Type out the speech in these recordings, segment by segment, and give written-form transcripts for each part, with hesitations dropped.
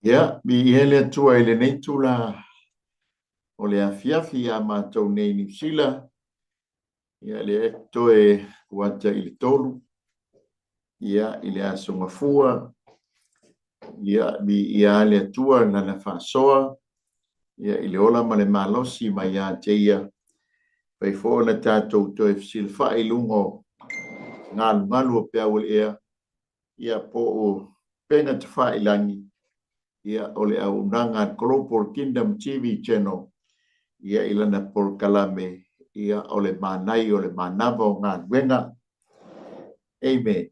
Ya, bi ele tua ele nei tula o le afiafi a mātou nei New Zealand. Ia le toe wata i le tolu. Ia i le asonga fua. Ia bi ia le tua na na whasoa. Ia i le ola ma le malosi ma ia te ia. Pai fō na tātou toe silfa i lungo ngā lungalu o pia ule ea. Ia po o penga te wha i langi. Ia ole au nanga Global Kingdom TV channel. Ia ilana por kalame. Ia ole manai ole manava o ngā wenga. Amen.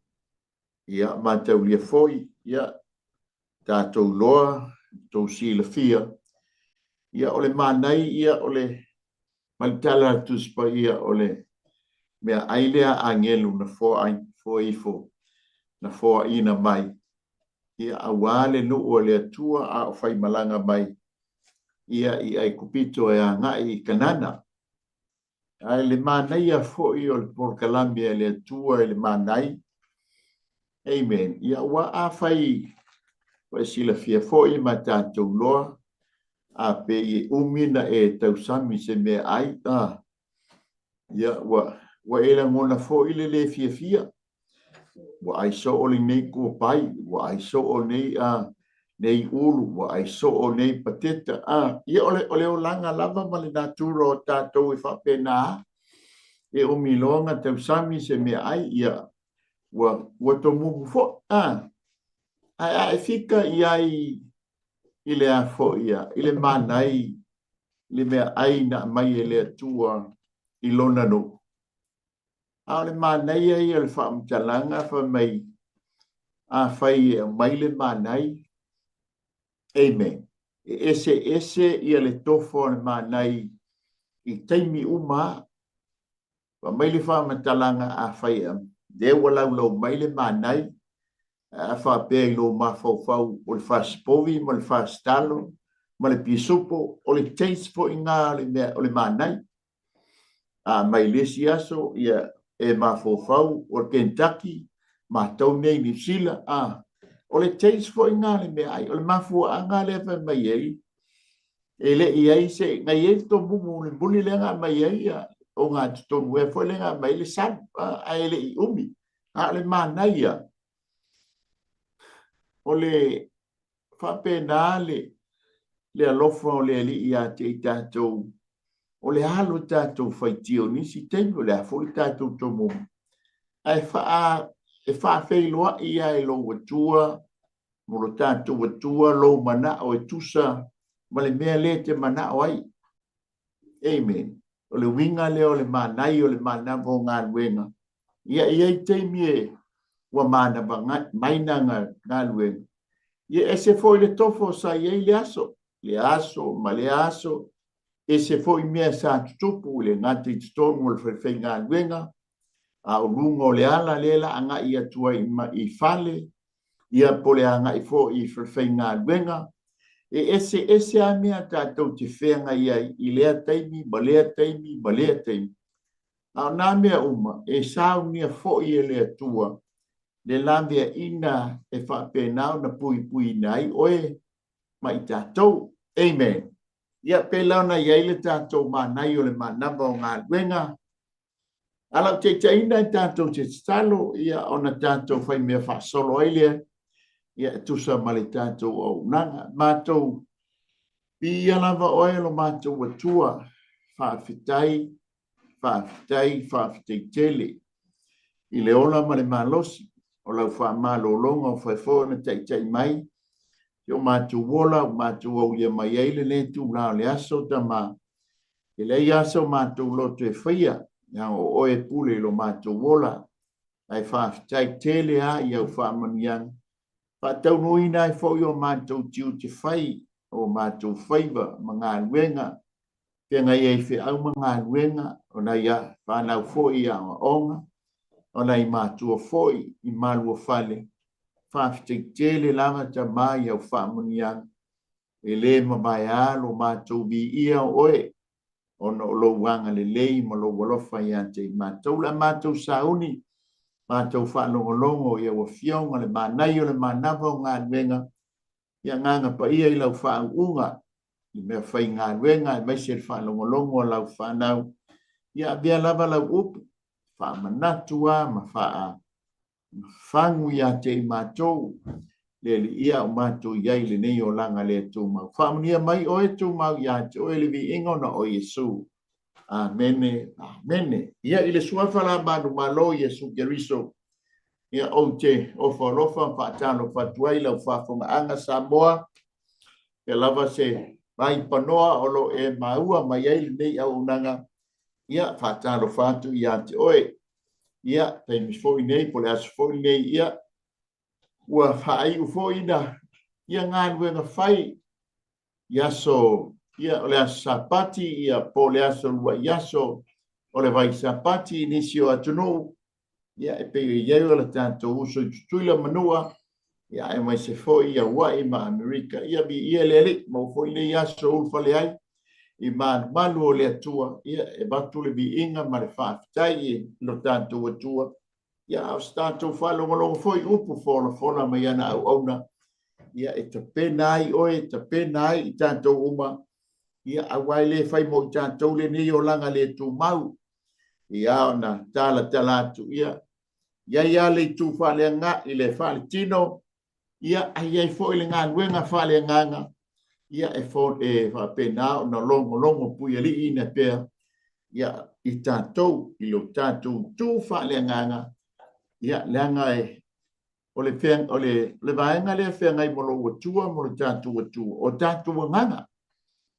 Ia matau lia foi. Ia tātou loa. Tau sila fia. Ia ole manai. Ia ole malitala tuspa ia ole mea ailea angelu na fo ifo. Na fo ina mai. Ia awale nu ole atua a o fai malanga mai. Ia i ai kupito e a ngai i kanana. Ai le manai a foi o le porkalambia le atua le manai. Amen. Ia wa a fai wa sila fia foi ma tātou loa. A pe i umina e tausami se me ai. Ia wa ela ngona foi le fia fia. Wa ai so o le nei kua pai. Wa ai so o nei nei ulu. Wa ai so o nei pateta. Ia ole o langa lava ma le natura o tātou i whapena. E o milonga te usami se me ai. Ia wa to mugu fo. Ai fika i ai i le a fo ia. I le manai. Le mea ai na mai e le atua i lona no. A le manai ai le whaamtalanga wha mai. A whai mai le manai. Amen. Ese ia le tofo le manai i teimi uma. Wa mai le whaamtalanga a whai am. Dewa lau mai le manai. A whapea lo mawhau o le whaspovi, mo le whastalo, mo le pisupo, o le teispo i ngā o le manai. A mai lesi aso ia e mawhau o Kentucky, mātou nei New Zealand. O le teispo i ngā le mea ai, o le mawhua a ngā le wha mai ei. E le i ai se, ngai e to mumu le muni le ngā mai ei, o ngā tutonu e fo le ngā mai le san, a ele i umi. A le manai ia. O le whapena le alofa o le ali i a te tātou. O le halo tātou whaitio nisi tengo le a fo i tātou tomu. E whawheiloa i a e lo watua, moro tātou watua, lo mana o e tusa, ma le mea le te mana o ai. Amen. O le winga le o le manai o le mana vo ngā luenga. Ia i teimi e wa mana ba maina ngā luenga. Ia ese foi le tofo sa iei le aso, ma le aso, ese foi mea sa tutupu le ngati tutongu le whewhai ngā luenga, a o lungo le ala lela anga i atua i fale, ia pole anga i fo i whewhai ngā luenga, ese a mea tātou te whenga i lea teimi, ma lea teimi. A nā mea uma, e sao nia fo i e lea tua, le lavia ina e whapenau na pui nai, oe mai tātou. Amen. Ia pelauna iei le tātou manai o le manaba o ngā luenga. Alau te taina i tātou te stalo, ia ona tātou whai mea whasolo ailia, ia tusa ma le tātou au nanga. Mātou pia lava oe lo mātou watua, whawhitai tele. I le ola ma le malosi. O lau wha malolonga o whaifo na tai mai. Yo mātou wola, mātou au ia mai eile le tu lao le aso ta mā. E le aso mātou loto e whaia. Nga o oe pule lo mātou wola. Ai whaafitai tele a i au whaamaniang. Whaatau nuina ai fo yo mātou tiu te whai. O mātou whaiva ma ngā luenga. Pia ngai ei whi au ma ngā luenga. O na ia whanau fo i a onga. Ona i mātua foi i malua fale. Whawhitei lama ta mai au whamuniang. E le mamai alo mātou bi ia oe. Ona o lo wanga le lei ma lo walofa i ante i mātou la mātou sauni. mātou whanongolongo ia wa fionga le mānai o le mānawa o ngā nuenga ia nganga pa ia i lau whaunga i mea whai ngā nuenga i maise le whanongolongo o lau whanau ia bia lava lau upu whamanatua ma whangu ia te i mātou le ia o mātou iai le nei o langa le tū mau whamunia mai o e tū mau ia te o e le vi ingona o Yesu. Amene, amene. Ia ile suafala manu malo Yesu Keriso. Ia o te ofalofa whaatano whatuai lau whafonga anga Samoa. Ia lava se mai panoa olo e maua mai ai nei au unanga. Ia whaatano whatu ia te oe. Ia te misfoi nei, pole asu foi nei ia. Ua whaai ufoi na. Ia ngānuenga whai. Ia so ia ole sapati ia pole aso lua iaso ole vai sapati inisio atunu ia e pe ia ole tanto uso tuila manua ia e mai se foi ia wai ma Amerika ia bi ia lele mo foi le iaso ulfale ai i man malu ole atua ia e batu le bi inga ma le faaftai lo tanto atua ia o tanto falo mo foi upu fola mai ana au ona ia e te penai oe te penai i tanto uma ia awai le fai mo tātou le nei o langa le tū mau. Ia ona tala atu ia. Ia le tū whale ngā i le whale tino. Ia ai fo i le ngā nuenga whale nganga. Ia e fo e whapena o na longo pui ali ina pēr. Ia i tātou i lo tātou tū whale nganga. Ia leanga e o le vaenga le whenga i molo watua mo le tātou watua. O tātou nganga.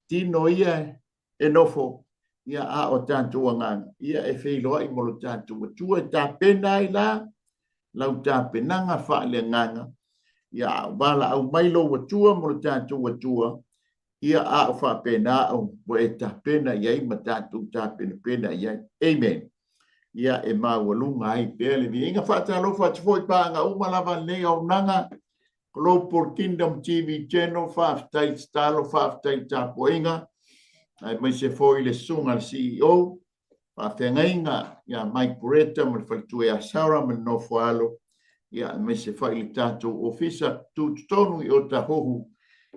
Tino ia e nofo ia a o tātou nganga. Ia e wheiloa i molo tātou watua. Tā pena i la, lau tā penanga whaale nganga. Ia wala au mailo watua molo tātou watua. Ia a o whapena au mo e tā pena iai ma tātou tā pena iai. Amen. Ia e mawalunga ai pēle vi. Inga whaatalo whaatfoi pāanga umalawa nei au nanga. Global Kingdom TV channel whaftai stalo whaftai tāpoinga. Ai mai se foi le sunga le CEO. Whawhengainga ia Mike Poreta ma le whaitue a Saura ma no whaalo. Ia mai se whai le tātou ofisa tūtonu i o ta hohu.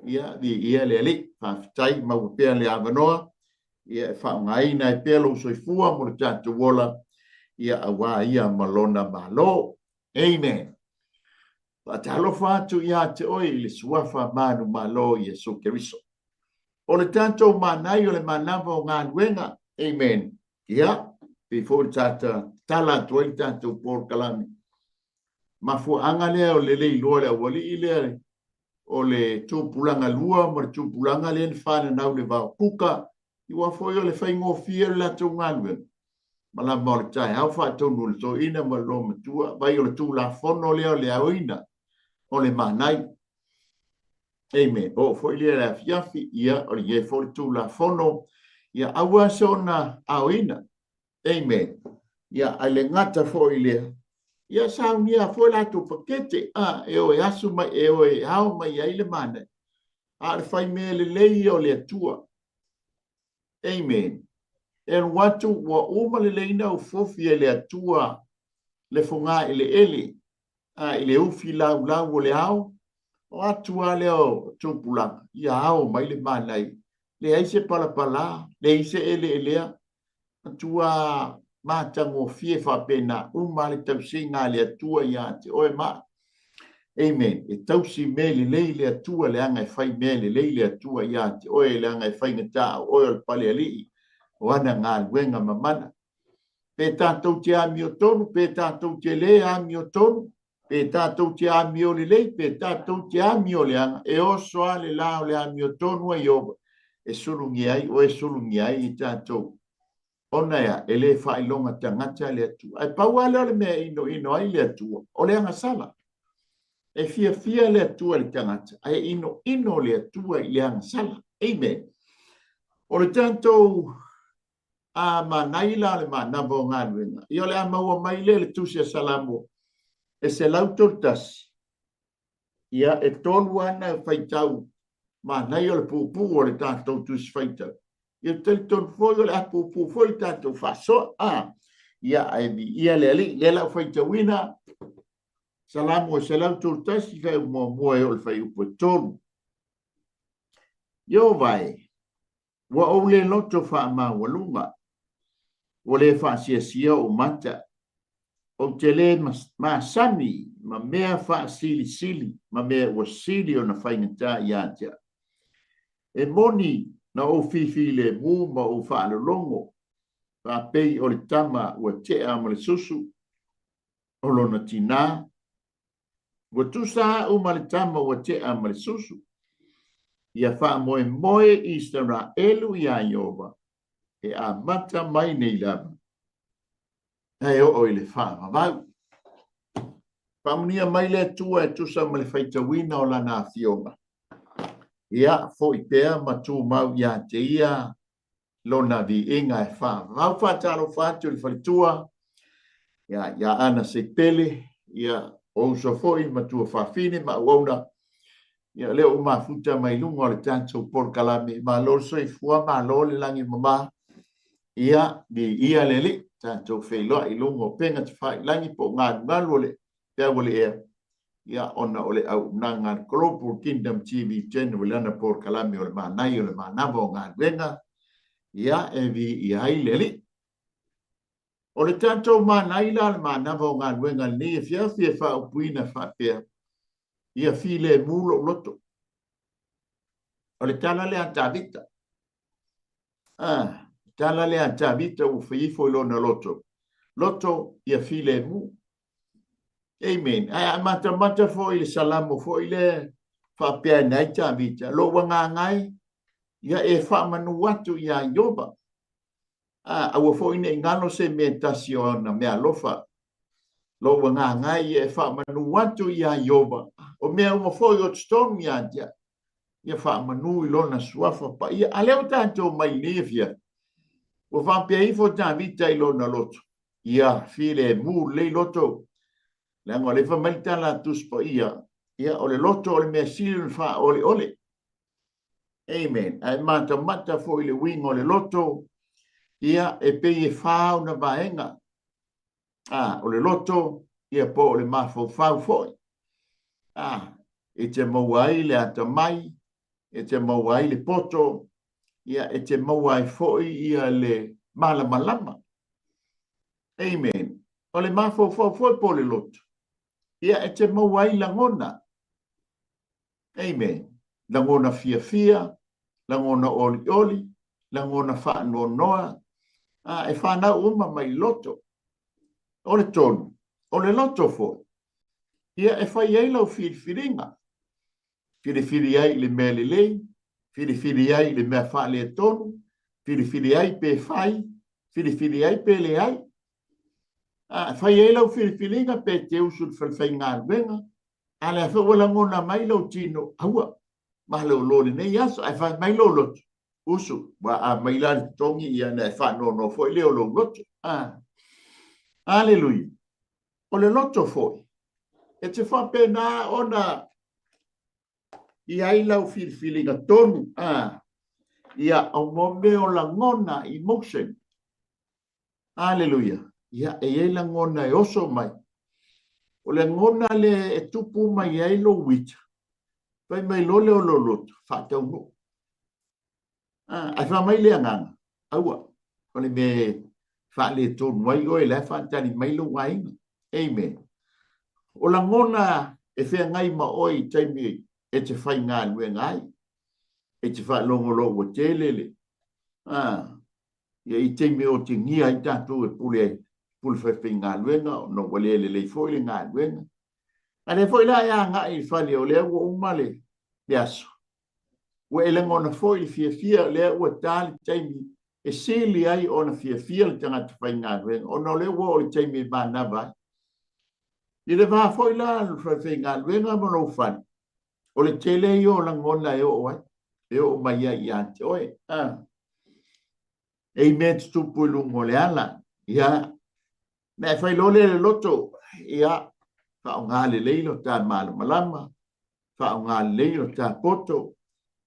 Ia vi ia le ali whaftai ma upea le avanoa. Ia e whaungaina e pelo soifua mo le tātou wola. Ia awa ia malona malo. Amen. Talo fatu ia te oi le suafa manu malo Yesu Keriso. O le tanto manai o le manava o ngā nuenga. Amen. Ia, before tata tala tuai tanto por kalami. Mafu angale o le lei loa le awali i le o le tūpulanga lua ma le tūpulanga le whana nau le vau puka. Iwa foi o le whaingo fia la tō ngā nuenga. Mala mo le tai hau whaatonu le tō ina ma lo matua. Vai o le tū la fono leo le auina. O le manai. Amen. O foi le la fiafi ia o le foi tu la fono ia awa sona auina. Amen. Ia ale ngata foi le. Ia saunia foi la tu pakete e o asu mai e o hau mai ai le manai. A le fai me le lei o le tua. Amen. En watu wa uma le leina o fofi le atua le fonga ele. Ile ufi lau o le hao, o atua leo tupulanga, ia hao mai le manai, le aise pala, le aise elea, atua matango fie whapena, umale tausi ngā le atua ia te oe ma. Amen. E tausi me le atua le anga e whai me le atua ia te oe le anga e whai ngata, oe al pale alii, o ana ngā luenga mamana. Pe tātou te ami o tonu, pe tātou te le ami o tonu, pe tātou te ami o le lei, pe tātou te ami o le anga, e oso a le la o le ami o tonu e ioba, e sulungi ai, o e sulungi ai i tātou. Ona ea, e le whailonga tangata le atua. Ai pauale o le mea ino ai le atua, o le anga sala. E fia le atua le tangata, ai ino le atua i le anga sala. Amen. O le tātou a manaila le manavo ngā nuenga. I o le a maua mai le tusia salamo. E se lautortas. Ia e tolu ana e whaitau. Manai o le pupu o le tātou tusi whaitau. Ia tali tonu foi o le a pupu foi tātou whaso. ia ai bi ia le la fai tawina salamu salam turtasi fa mo e o fai upo tonu yo vai wa o le loto fa ma walunga o le fa sia o mata o te le ma sani ma mea fa sili ma mea o sili o na fai ngata ia tia e moni na o fifi le mu ma o fa longo fa pei o le tama o te ama le susu o lona tina o tu sa o ma le tama o te ama le susu ia fa moe Israelu ia Iova e a mata mai nei lava e o le fa vau pamunia mai le tua e tusa ma le faitawina o lana afionga ia fo i pea ma tu mau ia te ia lona vi inga e fa vau fa talo fatu le falitua ia ana se pele ia o so foi ma tu fa fine ma uona ia leo ma futa mai lungo le tanto por kalame ma lo so i fua ma lo le langi mama ia ia le tanto fe lo i lungo penga te fai langi po ngalo le te wole e ia ona ole au nanga Global Kingdom TV channel lana por kalame ole ma nai ole ma navo venga ia evi ia ile ole tanto ma nai la ma navo venga ni fia fa upuina fa pe ia file mulo loto ole tala le antavita tala le antavita u fifo lo na loto ia file mu amen ai mata fo ile salamo fo ile fa pe nai tavita lo wanga ngai ia e fa manu watu ia Iova au fo ine ngano se meditación na me alofa lo wanga ngai e fa manu watu ia Iova o me o fo yo storm ia fa manu lo na suafa pa ia aleu tanto mai nevia o va pe i fo vita lo na loto ia file mu le loto la ngole fa malta la tus pa ia o le loto o le me sil fa ole amen ai mata fo ile wingo le loto ia e pe e fa una vaenga o le loto ia po le mafo fa foi e te mawai le atamai e te mawai le poto ia e te mawai foi ia le malama amen o le mafo foi po le loto ia e te mawai langona amen langona fia langona oli langona fa noa e fa na uma mai loto o le tonu o le loto foi ia e fa ia lo filinga fili ai le mele lei fili ai le me fa le tonu fili ai pe fai fili ai pe le ai fa ia lo filinga pe te usul falfainga venga ala fa wala ngona mai lo tino aua ma lo ne yaso ai fa mai lo loto usu wa mai la tongi ia na fa no foi le lo loto Aleluia. O le loto foi. E te fa pena ona i ai lau filinga tonu. Ia o mombe o la ngona emotion. Aleluia. Ia e la ngona e oso mai. O le ngona le e tupu mai ai lo wita. Pai mai lo le o lo loto. Fa te uno. Ai fa mai le anganga. Aua. O le me fa le tonu mai o e le fa tani mai lo wainga. Amen. O la ngona e whea ngai ma oi taimi e te whai ngā lue ngai. E te wha longo o te lele. Ia i taimi o te ngia i tātou e pule whai ngā lue ngā no wale le foi le ngā lue ngā. Ane foi la ia ngā i whale o lea ua umale le aso. Ua ele ngona foi le fia lea ua tāli taimi e sili ai o na fia le tangata whai ngā lue ngā. O no le ua o le taimi e mana vai. I le va foi la fai ngā luenga mono fan. O le tele i o la ngona e o ai. E o mai ai ante oe. E i mea tupu i lungo le ala. Ia. Me fai lo le loto. Ia. Fa o ngā le leilo ta malama. Fa o ngā le leilo ta poto.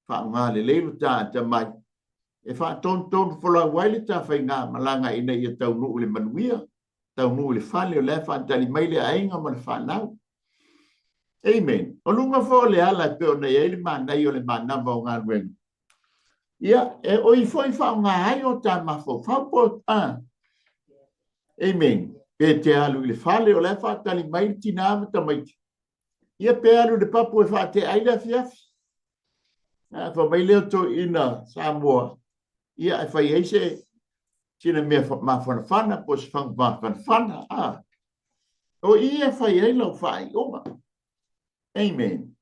Fa o ngā le leilo ta mai. E fa ton fola waile ta fai ngā malanga ina i tau nuu le manuia. tau nu le fale o le whaatali mai le ainga ma le whanau. Amen. O lunga fo le ala pe o nei ele manai o le manava o ngā ruenga. Ia, o I foi whao ngā hai o tā mafo, whao po, Amen. Pe te alu le fale o le whaatali mai tina amata mai. Ia pe alu le papu e whaate aila fiafi. Fa mai leo to ina Samoa. Ia e whai eise tina mea mawhanawhana, po se whang mawhanawhana. O ia whai eila o whai oma. Amen.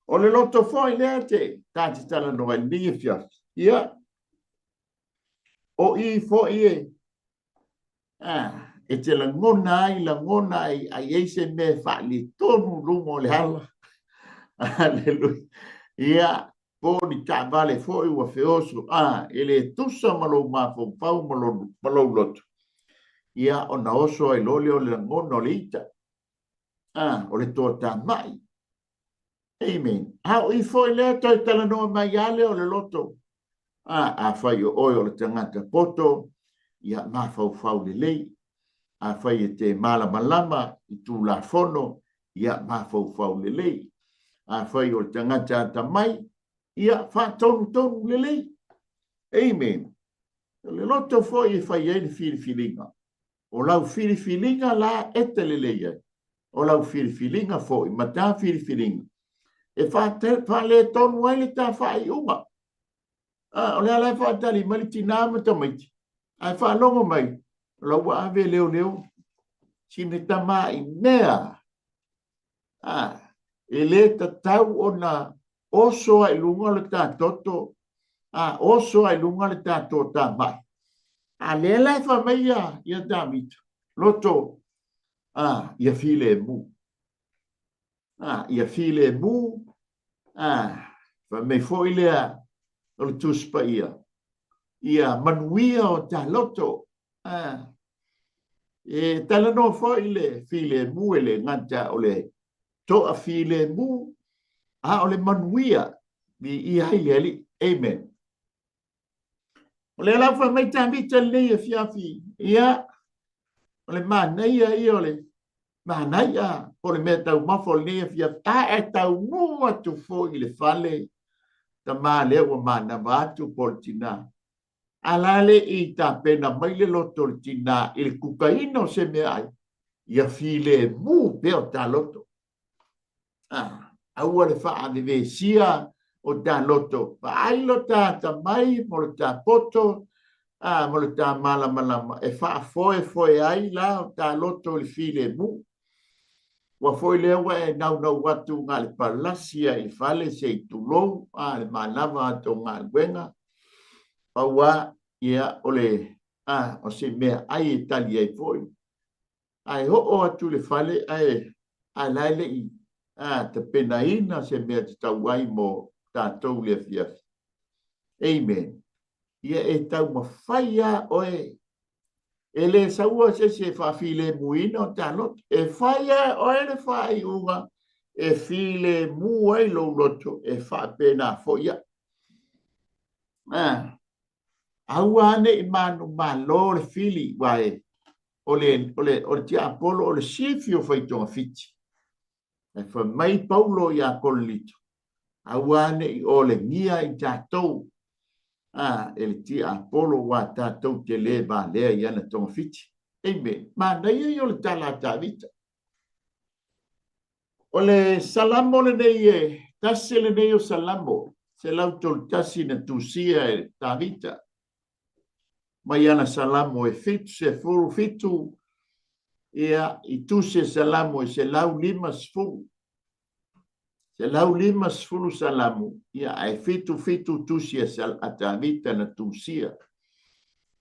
O le loto foi lea te tāti tala noa ni fiafi. Ia. O I foi e. E te la ngona ai eise me whaali tonu lungo le hala. Aleluia. Ia, po ni tā vale foi ua feoso. Ele tusa malo mafo pau malo loto. Ia, o na oso ai lole o le ngona o le ita. O le tō tā mai. Amen. O I foi lea toi tala noa mai ale o le loto. A whai o oi o le tangata poto. Ia, mafau le lei. A whai e te malama I tū la fono. Ia, mafau le lei. A whai o le tangata ata mai. Ia, whatonu le lei. Amen. Le loto foi e whai e ni whiriwhiringa. O lau whiriwhiringa la ete le leia. O lau whiriwhiringa foi. Ma tā whiriwhiringa. E whale tonu ai le tā whai unga. O le alai whaatali mali tina tamaiti. Ai whalongo mai. Lau ave leo. Sine tama I mea. E le tatau o na oso ai lunga le tā toto. Oso ai lunga le tā tota mai. Le alai whameia ia tamita. Loto. Ia file mu. Ia file mu. Whamei foi lea. O le tuspa ia. Ia manuia o ta loto. E tala no foi le file mu ele ngata o le toa file mu. O le manuia. Bi ia hieli. Amen. O le alafa mai tamita le fiafi. Ia. O le manaia ia o le. Manaia. O le mea tau mafo le fiafi. E tau mua tu foi le fale. Ta ma le o mana vatu portina. Alale I ta pena mai le loto tina il cucaino se me ai. Ia file mu peo ta loto. Aua le faa de vesia o ta loto. Ai lota ta mai mo ta poto. Mo ta malama. E faa foi ai la o ta loto il file mu. Wa foi le wa nau watu ngā le palasia I fale se I tulou. Le manava to ngā wenga. Aua ia ole o se mea ai tali ai foi. Ai ho o atu le fale ai laile I te penaina se mea te tauai mo tātou le fiaf. Amen. Ia e tau mawhaia oe. E le saua se whawhile muina o tālot. E whaia oe le whai unga. E while muai lo loto. E whapena foia. Auane I manu malo le fili wae. Ole tia Apollo ole sifio whaitonga fiti. E wha mai paulo ia kolito. Auane I ole ngia I tātou. Ele tia Apollo wa tātou te le ba lea iana tonga fiti. Amen. Mana ia ole tala tāvita. Ole salamo le nei tasi le nei o salamo. Se lau tol tasi na tusia tāvita. Mai ana salamo e fitu se furu fitu. Ia I tu se salamo e se lau lima sfuru. Se lau lima sfuru salamo. Ia ai fitu tusia atavita na tusia.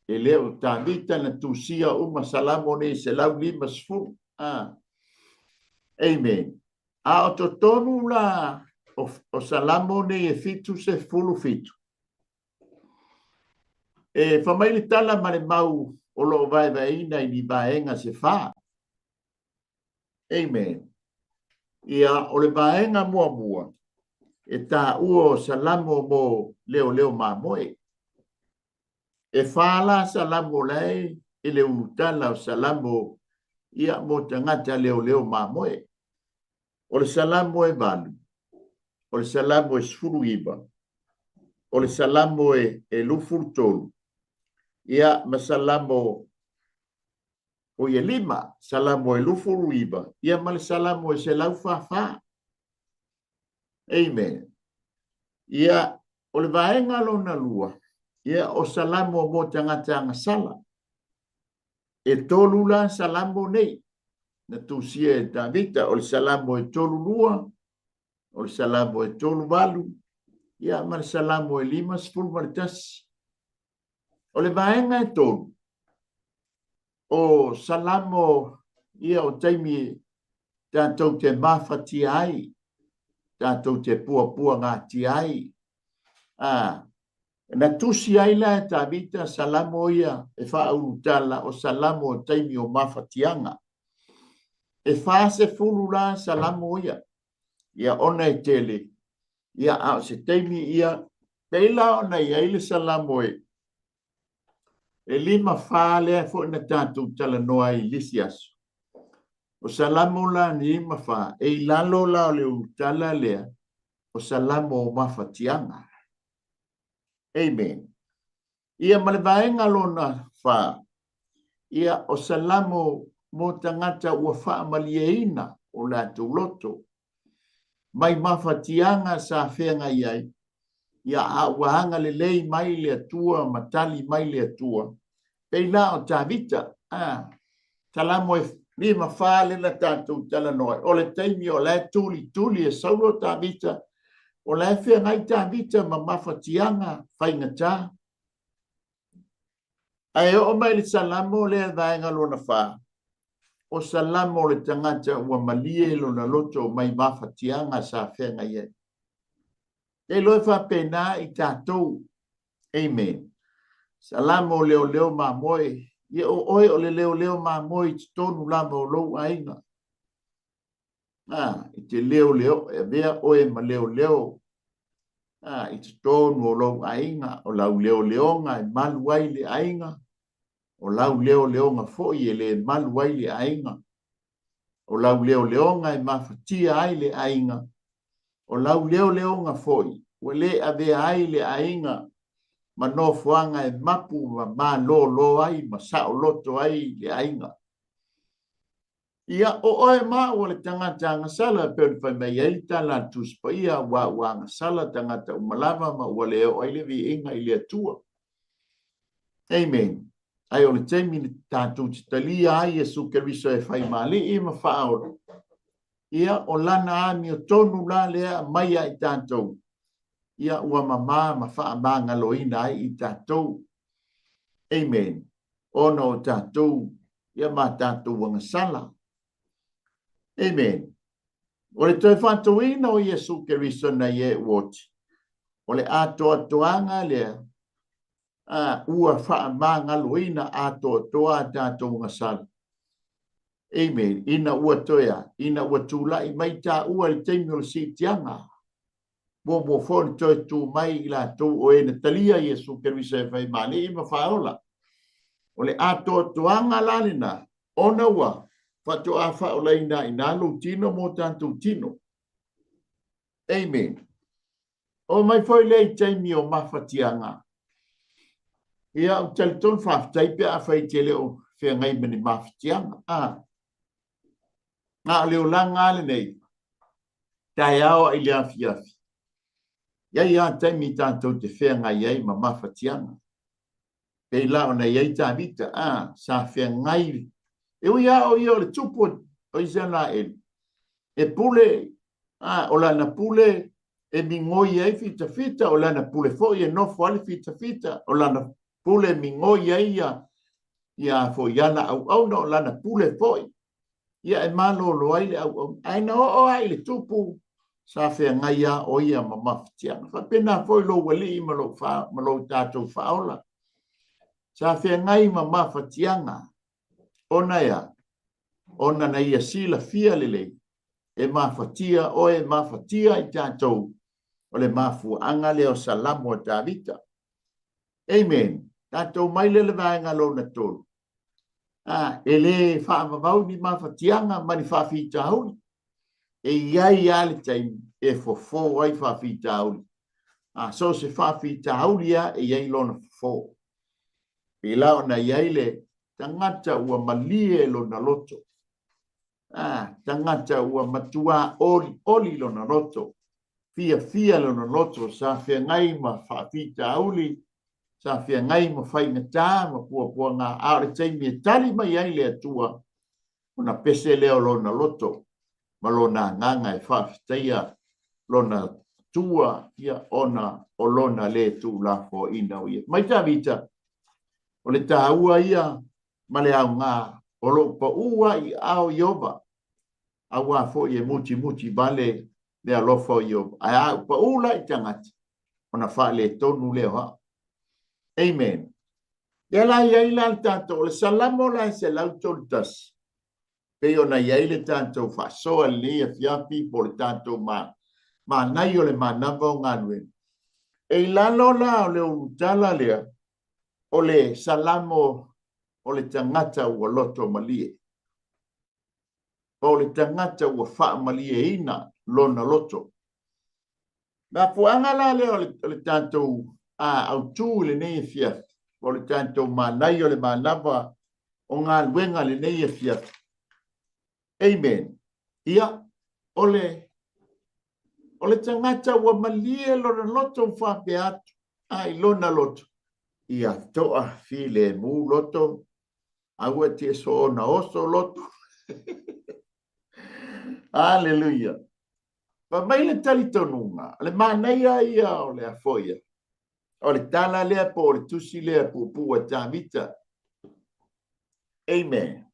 E leo tavita na tusia uma salamo ne se lau lima sfuru. Amen. O totonu la o salamo ne e fitu se furu fitu. E whamaili tala mare mau o lo vai ina I ni vaenga se wha. Amen. Ia o le vaenga mua. E tā uo salamo mo leo mamoe. E whala salamo lei i le unutala o salamo ia mo tangata leo mamoe. O le salamo e valu. O le salamo e sfuru iba. O le salamo e lufuru tolu. Ia masalamo o ia lima, salamo e lufuru iba. Ia ma le salamo e se lau fafa. Amen. Ia o le vaenga lona lua. Ia o salamo mo tangata ngasala. E tolu la salamo nei. Na tusia e Davita, o le salamo e tolu lua, o le salamo e tolu valu, ia ma le salamo e lima sefulu ma le tasi. O le vaenga e tolu. O salamo ia o taimi tātou te mawhati ai, tātou te pua ngāti ai. Na tusi ai la e Davita salamo ia e whaurutala o salamo o taimi o mawhatianga. E fase fulu la salamo ia. Ia ona e tele. Ia au se teimi ia. Peila ona ia ile salamo e. E lima fale fo na tatu tala noa i lisi aso. O salamo la ni lima fa. E lalo la o le utala lea. O salamo o mawhatianga. Amen. Ia malevaenga lona fa. Ia o salamo mo tangata ua wha malieina o la tuloto. Mai mawhatianga sa whenga iai. Ia a wahanga le lei mai le atua, matali mai le atua. Peina o Davita. Talamo e lima whale na tātou tala noi. O le teimi o le tuli e saulo Davita. O le whenga i Davita ma mawhatianga whaingata. Ai o mai le salamo le vaenga lona wha. O salamo le tangata ua malie lona loto mai mawhatianga sa whenga iai. E loe wha pena i tātou. Amen. Salamo leo ma moe. Ia o oe o le leo ma moe te tonu lama o lou ainga. I te leo e vea oe ma leo. I te tonu o lou ainga. O lau leonga e malu ai le ainga. O lau leonga foi e le malu ai le ainga. O lau leonga e mawhatia ai le ainga. O lau leonga foi. O le ave ai le ainga. Ma no fuanga e mapu ma lo ai. Ma sao loto ai le ainga. Ia o oe ma o le tangata ngasala. Pero whai mai eita la tuspa ia wa ngasala tangata umalava ma ua leo ai le vi inga i le atua. Amen. Ai o le teimi ni tātou te talia ai e sukeriso e whai mali i ma whaora. Ia o lana ami o tonu la lea mai ai tātou. Ia ua ma wha manga loina ai i tātou. Amen. Ono o tātou. Ia ma tātou wangasala. Amen. O le toi whātuina o Iesu Keriso na ie uoti. O le atoanga lea. Ua wha manga loina toa tātou ngasala. Amen. Ina ua toia. Ina ua tūlai mai tā ua le teimi o le sitianga. Mo fon toi tu mai la tu o ena talia Iesu Keriso e whai mani ima whaola. O le atoanga lalina. Ona ua. Whatu a whaola ina lo tino mo tātou tino. Amen. O mai foi lei teimi o mawhatianga. Ia o taliton whaftai pe a whai te leo whea ngai mani mawhatianga. Ngā leo la ngāle nei. Tai ao i lea fiafi. Ia taimi tātou te whea ngai ai ma mawhatianga. Pei la o nei ei Davita. Sa whea ngai. E ui o ia o le tupu o izana e. E pule. O lana pule. E mingoi ai fita. O lana pule fo i e nofo ali fita. O lana pule mingoi ai ia fo iana au na o lana pule fo. Ia e malo lo ai le au. Aina o ai le tupu. Sa whea ngai o ia ma mawhatianga. Fa pena fo i lo wali i ma lo tātou whaola. Sa whea ngai ma mawhatianga. Ona ia. Ona na ia sila fia lele. E mawhatia o e mawhatia i tātou. O le mafuanga leo salamo o Davita. Amen. Tātou mai le vaenga lo na tolu. ele whaamamau ni mawhatianga mani whawhita hauli. E iai ale taimi e fofo ai whawhita hauli. So se whawhita hauli e iai lona fofo. E lao na iai le tangata ua malie lona loto. Tangata ua matua oli lona loto. Fia lona loto sa fia ngai ma whawhita hauli. Sa fia ngai ma whaingata ma pua ngā aare taimi e tali mai ai le atua. Una pese leo lona loto. Ma lona nganga e whawhitaia lona tua ia ona o lona le tu la fo ina uia. Mai tā vita, o le tāua ia ma le au ngā o lo pa ua i ao ioba. Aua fo i e muti bale le alofo ioba. Ai au pa ula i tangati. Ona wha le tonu leo ha. Amen. Ia la ia ila al tātou, le salamo la se lau toltas. Pe ona ia ile tātou wha soa le a fiapi po le tātou ma nai o le manava o nganue. E lalo la o le utala lea, o le salamo o le tangata ua loto malie. O le tangata ua wha malie ina lona loto. Na fuanga la lea o le tātou au tū le nei fiafi. O le tātou ma nai o le manava o ngā luenga le nei fiafi. Amen. Ia, ole tangata ua malie lona loto whape atu. Ai lona loto. Ia toa file mu loto. Aua tia so na oso loto. Hallelujah. Pa mai le tali tonunga. Le manaia ia o le afoia. O le tala lea po le tusi lea po pua tamita. Amen.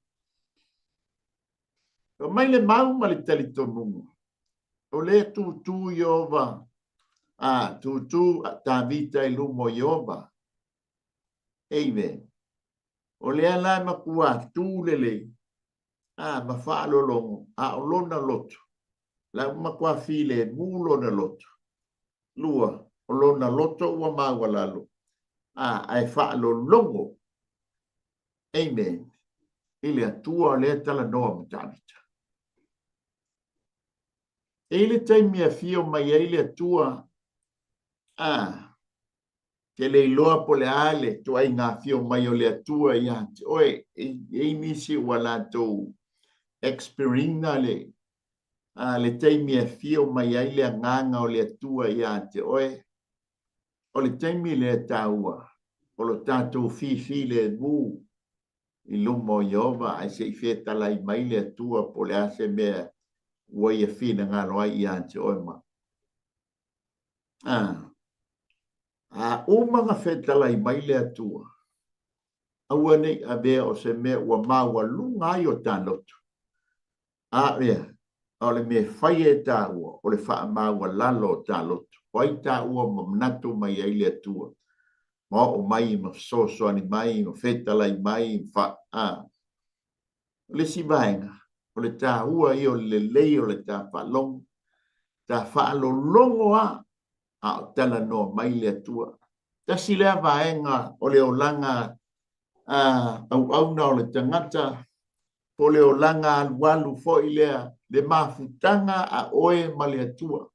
Pa mai le mauma le tali tonunga. O le tutu Yehova. Tutu tamita i lumo Yehova. Amen. O le ala makua tu lele. Ma whaalo longo. O lona loto. La makua file mu lona loto. Lua. O lona loto ua maua lalo. Ai whaalo longo. Amen. Ile atua le tala noa matamita. Ele taimi a fio mai ele atua. Ke le iloa po le ale. Tu ai ngā fio mai o le atua i ante. Oe, e nisi wala tau experience le. Le taimi a fio mai ele a nganga o le atua i ante. Oe, o le taimi le taua. O lo tātou fi le mu. I lumo Yehova. Ai se i feta lai mai le atua po le ase mea. Ua ia fina ngā loa i ante. Oe ma. Umanga feta lai mai le atua. Aua nei a mea o se mea ua maua lunga ai o tāloto. Rea. O le me whai e tā ua. O le wha maua lalo o tāloto. Wai tā ua mamnatu mai ai le atua. Ma o mai ma soso ani mai. Ma feta lai mai. Le si vaenga. O le tā ua i o le lei o le tā whalong. Tā whalolongo a. O tala no mai le atua. Ta sila vaenga o le olanga au na o le tangata. Po le olanga alualu fo ilea. Le mafutanga a oe ma le atua.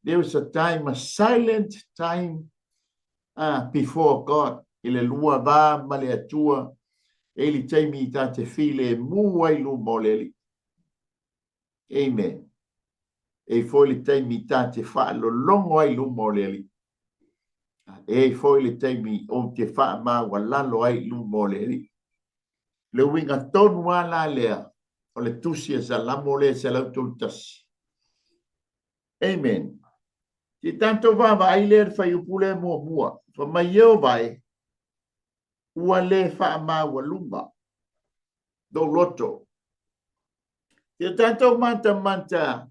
There was a time, a silent time before God. Ile lua va ma le atua. Eli taimi ta te file muai lu moleli. Amen. E foi le taimi ta te fa lo longo ai lu moleli. E foi le taimi o te fa ma walalo ai lu moleli. Le winga tonu ala lea. O le tusia sa la mole sa la tultas. Amen. Ti tanto va ai le fa upule mo mua. Fa mai yo vai. Ua le fa ma walumba. Do loto. Ti tanto manta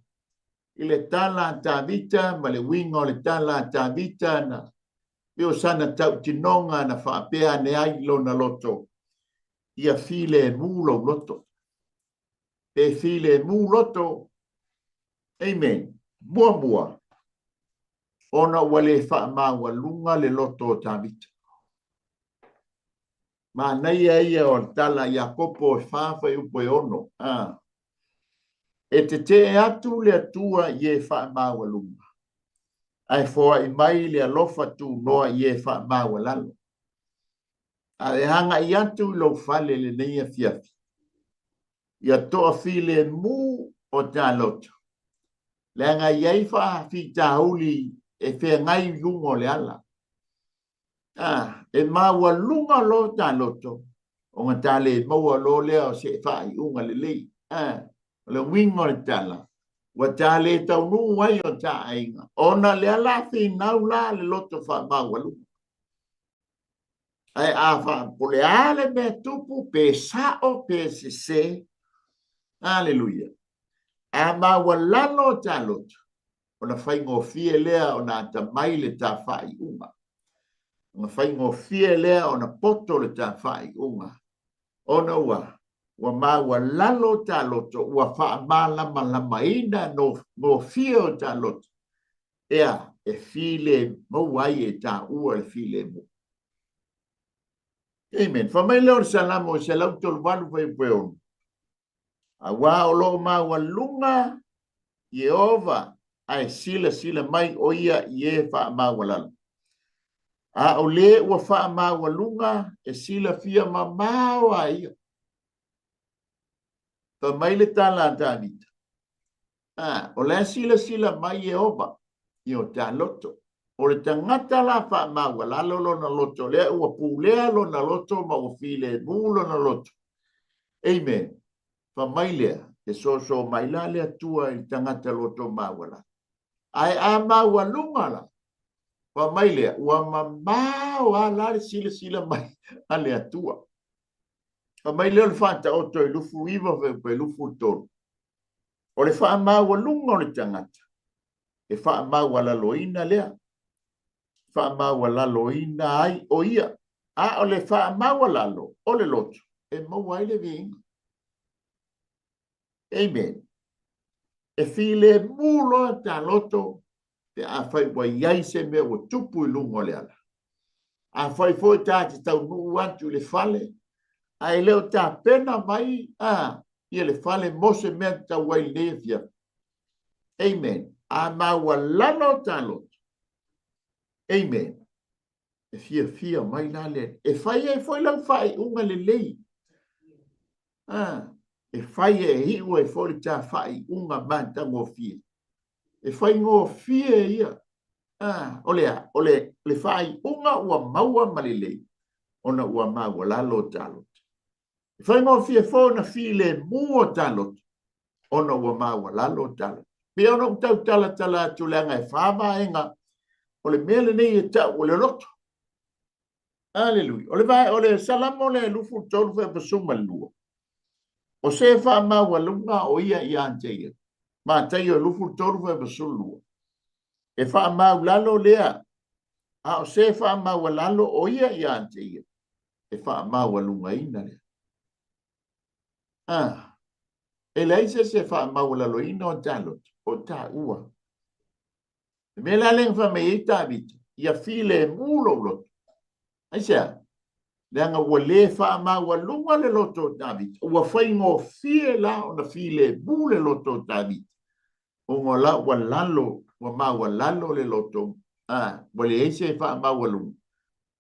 ile tala ta vita ma le wingo le tala ta vita na. Io sana tau tinonga na fa pea ne ai lona loto. Ia file mulo loto. E file mu loto. Amen. Mua. Ona wale fa ma walunga le loto ta vita. Ma nei ia o tala ia popo e whawhai upo e ono. E te atu le atua i e wha maua lunga. Ai fōa i mai le alofa tu noa i e wha maua lalo. A e hanga i atu lo fale le neia fiafi. Ia toa file mu o tā loto. Le anga i ei wha fi tā uli e whea ngai lungo le ala. E maua lunga lo tā loto. O ngā tā le maua lo leo se wha i unga le lei. Le wingo le tala. Wa tā le tau nu wai o tā ainga. Ona le ala fi nau la le loto wha maua lunga. Ai a wha pole ale me tupu pe sao pe se. Aleluia. A maua lano tā loto. Ona whai ngō fie lea o nā ta mai le tā whai unga. Ona whai ngō fie lea o na poto le tā whai unga. Ona wa maua lalo tā loto, ua wha malama lama ina no ngō fie o tā loto. Ea, e file mauai e tā ua e file mo. Amen. Whamai leo salamo se lauto walu whai peonu. A wā o lo maua lunga Yehova ai sila mai o ia i e wha maua lalo. A o le ua wha maua lunga e sila fia ma maua ia. Ta mai le tala tanita. O le sila mai Yehova i o tā loto. O le tangata la wha maua lalo lo na loto. Lea ua pūlea lo na loto ma o file mūlo na loto. Amen. Fa mai lea. E so mai la lea tua i tangata loto maua la. Ai a maua lunga la. Fa mai lea. Ua ma maua la le sila mai a lea tua. Fa mai lea le whanta o toi lufu iwa pe lufu tonu. O le wha maua lunga o le tangata. E wha maua la loina lea. Wha maua la loina ai o ia. A o le wha maua lalo o le loto. E maua ai le vinga. Amen. E file mulo ta loto te a fai wa iai se me o tupu i lungo le ala. A fai foi ta te tau nuu atu le fale. A e leo ta pena mai ia le fale mose mea ta wai lefia. Amen. A maua lano ta loto. Amen. E fia mai la le. E fai e foi lau fai unga le lei. E fai e hiu e fori ta fai unga manta ngō fia. E fai ngō fia ia. Ole le fai unga ua maua malilei. Ona ua maua lalo talot. E fai ngō fia fo na file mua talot. Ona ua maua lalo talot. Pia ona utau tala tulanga e whama enga. Ole mele nei e tau ole loto. Aleluia. Ole salamo le lufu tolu fe pasuma lua. O se wha maua lunga o ia i anteia. Ma tei o lufu toru fa basulua. E wha mau lalo lea. A o se wha maua lalo o ia i anteia. E wha maua lunga ina lea. E leise se wha maua lalo ina o talot. O ta ua. Me la leng wha me i tāwita. Ia file mulo loto. Aisea. Leanga ua le wha maua lunga le loto tāwita. Ua whaingo fie la o na file mule loto tāwita. O ngā la ua lalo. Ua maua lalo le loto. Ua le eise wha maua lunga.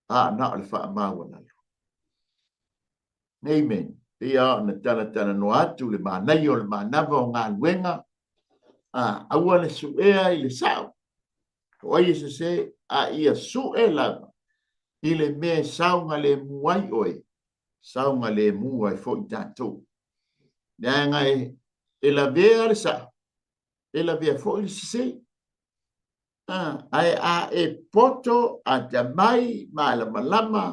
Na o le wha maua lalo. Amen. Ia na tana no atu le mānai o le mānawa o ngā luenga. Aua le suea i le sao. O ai se ia sue lava. I le me saunga le muai oe. Saunga le muai fo i tātou. Nea ngai e la vea le sa. E la vea fo i se. Ai e poto a te mai ma la malama.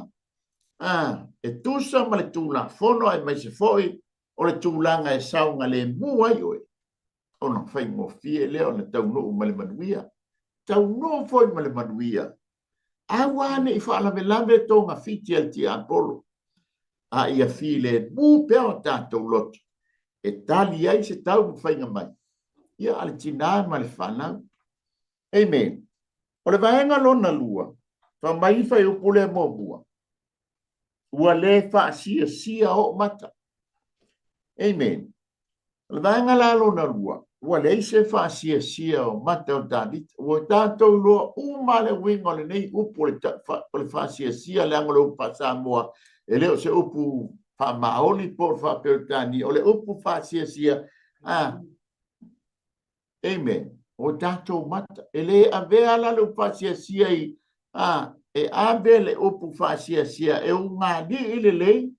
E tusa ma le tūla fono ai mai se foi. O le tūlanga e saunga le muai oe. O na whai ngō fie leo na tau noo ma le manuia. Tau noo foi ma le manuia. Awane i whaalawelawe tō ngā whiti al ti Apollo. Ia file mū pēo tātou loto. E tali ai se tau mu whainga mai. Ia ale tina ma le whanau. Amen. O le vaenga lona lua. Wha mai whai upule mō bua. ua le fa'asiasia o mata. Amen. Le vaenga la lona lua. Ua le se fa'asiasia o mata o David. Ua tātou loa uma le winga le nei upu le fa'asiasia le angolo upa Samoa. E leo se upu fa'amaoli po fa'apeutani o le upu fa'asiasia. Amen. O tātou mata. E le avea la le fa'asiasia i e abe le upu fa'asiasia e unga li ile lei.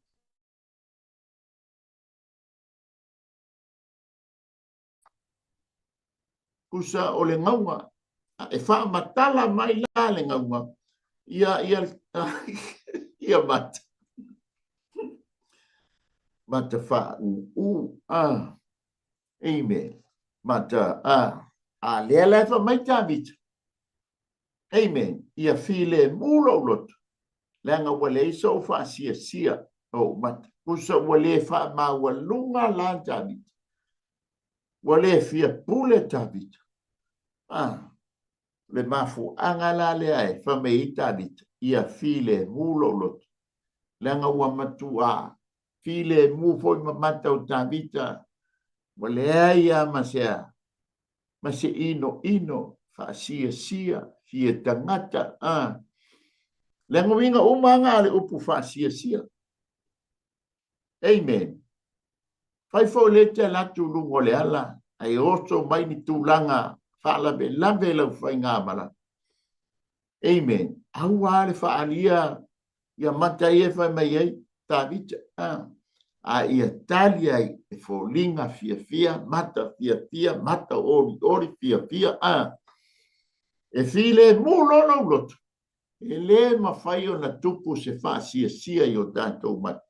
Kusa o le ngaunga. E whaamatala mai la le ngaunga. Ia mata. Mata Amen. Mata lea lefa mai David. Amen. Ia file mulo lot. Lenga wale iso fa'asiasia o mata. Kusa wale whaamawalunga la David. Wale fia pule David. Le mafu angala le ai whamei David. Ia file mulo lot. Lenga ua matua. File mu foi mamata o David. Wale ia masea. Mase ino. Fa'asiasia. Fia tangata. Lenga winga umanga le upu fa'asiasia. Amen. Fai fo le te latu lungo le ala. Ai oso mai ni tūlanga. Fa'alabe lave lau fai ngāmala. Amen. Aua le fa'alia. Ia mata ia fai mai ei. David. Ia tali ai. E fo linga fia. Mata fia. Mata ori fia. E file mulo loto. E le mawhai o na tupu se fa'asiasia i o tātou mata.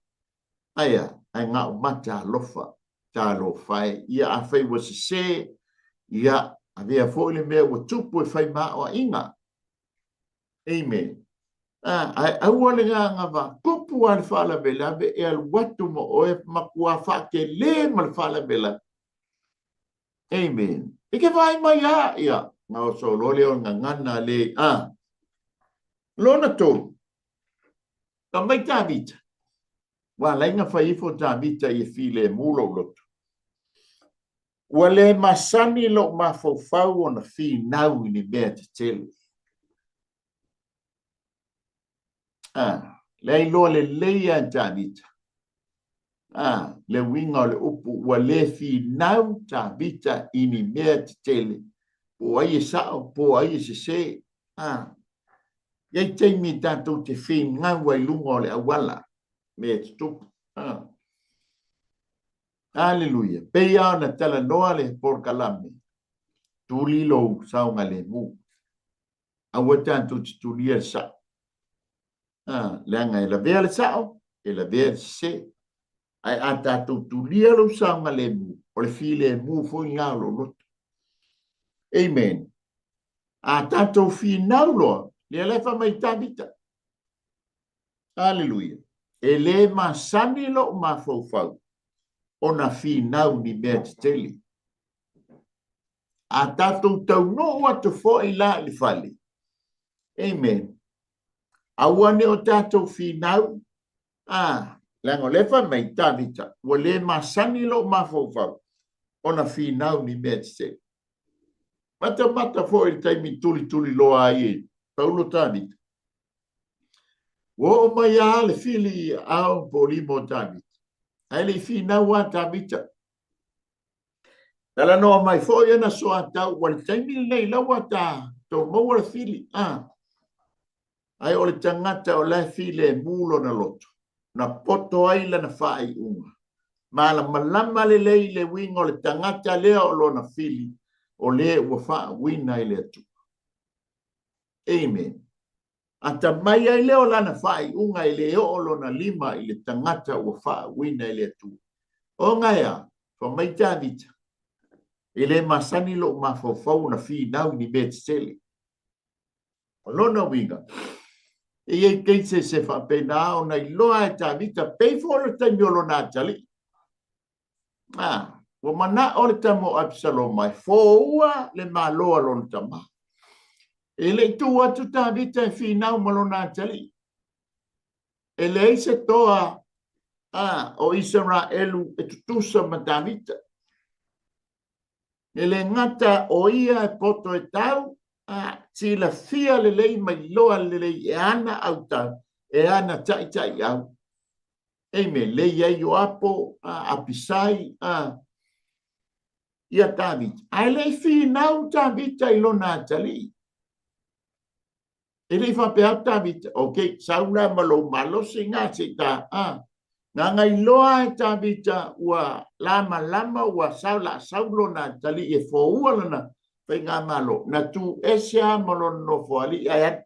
Aia, ai ngā o mata alofa, tā lo whai, ia a whai wa se, ia a vea fōile mea wa tupu e whai maa o inga. Amen. Ai aua le ngā wa kupu al whala bela, be e al watu mo o e makua whake le ma le whala bela. Amen. E ke whai mai ia, ngā o so lole o ngā ngana le, lona tō, ka mai David. Wa lainga whaifo David i file mulo loto. Wa le masani lo mawhauwhau o na whi nau ni mea te tele. Le ilo le leia David. Le winga le upu wa le whi nau David i ni mea te tele. Po ai e sao, po ai e se. Iei teimi tātou te whi ngau ai lunga o le awala. Me te tupu. Aleluia. Pei au na tala noa le por kalame. Tuli lo saunga le mu. Awa tanto te tulia sa. Leanga e la vea le sao. E la vea le se. Ai a tātou tulia lo saunga le mu. O le fi le mu foi ngā lo loto. Amen. A tātou fi nau loa. Le alefa mai tabita. Aleluia. E le masani lo mawhauwhau. O na fi nau ni mea te tele. A tātou tau no atu fo i la li whale. Amen. Awane o tātou fi nau. Lango lefa mai tāvita. Wa le masani lo mawhauwhau. O na fi nau ni mea te tele. Mata fo i taimi tuli loa ai. Paulo tāvita. Wo o mai a le fili au polimo tāvita. Ai le fi na wa tabita. Tala no mai fo ia na so ata wal taimi nei la wata to mo wal fili. Ai o le tangata o la fili mulo na loto. Na poto ai la na fai unga. Mala malama le le wingo le tangata le o lo na fili o le wa fa wina ile tu. Amen. Ata mai ai leo lana fai unga ile o lo na lima ile tangata o fa wina ile tu. O ngaya, fa mai Davita. Ile masani lo mafofau na fi nau ni betsele. O lona winga. E ye keise se fa pena o na iloa e Davita pei fo le tamiolo na tali. Wa mana o le tamo Absalom mai fo ua le maloa lo tama. Ele tu atu Davita fi nau malona tali. e lei se toa o Israelu e tutusa ma Davita. E le ngata o ia e poto e tau, tila fia le lei mai loa le lei e ana au tau, e ana tai tai au. Eime, lei ai o apo, apisai, ia Davita. Ai lei fi nau Davita i lona atali. E lei fa pe au Davita, ok, saula malo malo se ngā se ta, Nga ngai loa e Davita ua lama ua saula saulo na tali e foua lana pai ngā malo. Na tu esia malo no foali ayat.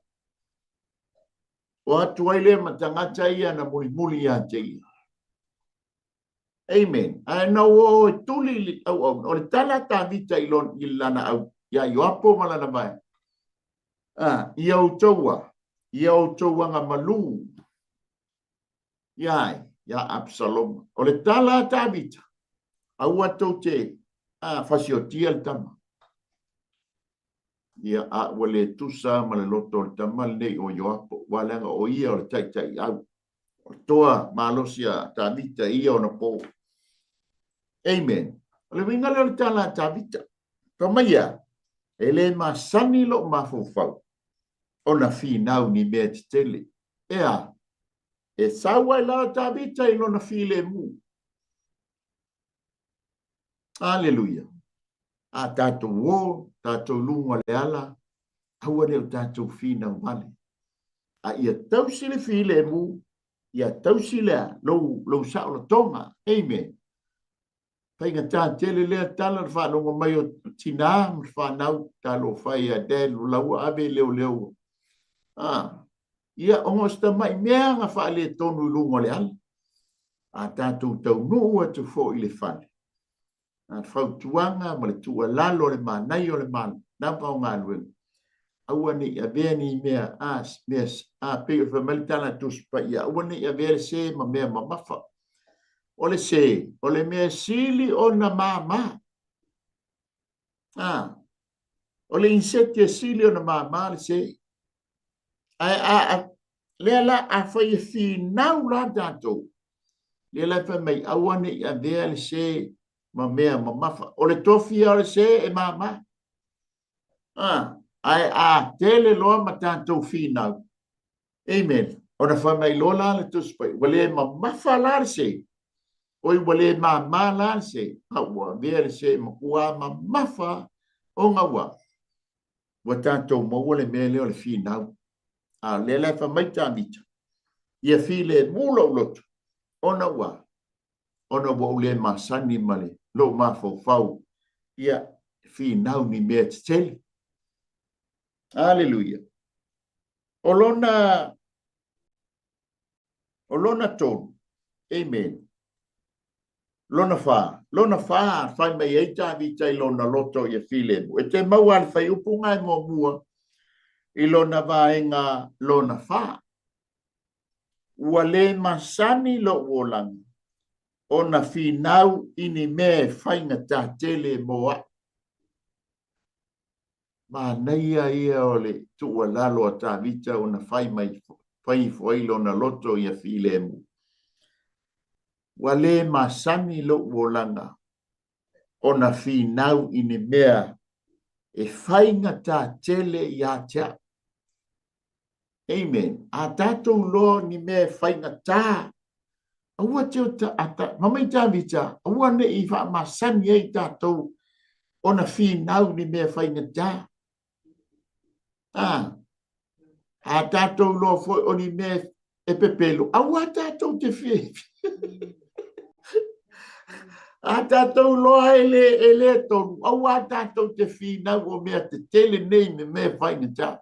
O atu aile matangata ia na muli ia te ia. Amen. Ai na o e tuli li au au. O le tala Davita ilon ilana au. Ia yoapo malana mai. Ia utoua. Ia utoua nga malu. Iai. Ya Absalom. O le tala Davita. Au atou te fasiotia le tama. Ia wale tusa ma le loto le tama nei o Ioapo. Walanga o ia o le tai au. O toa malosia Davita ia o na po. Amen. O le winga le tala Davita. Kamaia. Ele masani lo mafufau. O na finau ni mea titele. Ea. E sawa i la Davita ilo na file mu. Aleluia. A tātou wō, tātou lunga le ala, haua leo tātou fina wale. A ia tausi le file mu, ia tausi lea, lou saola tonga, amen. Painga tā tele lea tala le whanonga mai o tina, whanau, talo whai a delu, laua abe leo. Ia ongosta mai mea nga whaale tonu lunga le ala. A tātou tau nuu atu fo i le whane. Fautuanga ma le tua lalo le manai o le mana na pau ngā luenga. Aua ni a vea ni mea peo whamalitana tuspa ia. Aua ni a vea le se ma mea mamafa. O le se, o le mea sili o na mama. O le inseti sili o na mama le se. Lea la a whai fi nau la tātou. Lea la whai mai aua ni a vea le se ma mea mamafa. O le tofi o le se e mama. Ai tele loa ma tātou finau. Amen. O na whamai lola le tuspai. Wale mamafa la le se. Oi wale mama la le se. Aua vea le se ma kua mamafa o ngawa. Wa tātou maua le mea leo le finau. Le la whamai tāmita. Ia file mula ulotu. O na wa. Ona wa ule masani male. Lo mafau ia fi nau ni mea tele. Aleluia. Olona tonu. Amen. Lona fa fai mai eita vita i lona loto ia file. E te mau al fai upunga e mua i lona vaenga lona fa. Ua le masani lo wolang. Ona finau ini me whainga tā tele moa. Ma neia ia ole tua lalo a tā vita ona whai fwailo na loto ia file mu. Wale masani lo wolanga. Ona finau ini mea e whainga tā tele ia tia. Amen. A tātou lo ni mea whainga tā. Aua teo ata, mamai tā vita, aua ne i wha masani ei tātou ona finau ni mea whainga tā. A tātou lo foi oni mea e pepelo. Aua tātou te whi. A tātou lo ele tonu. Aua tātou te finau o mea te tele nei me mea whainga tā.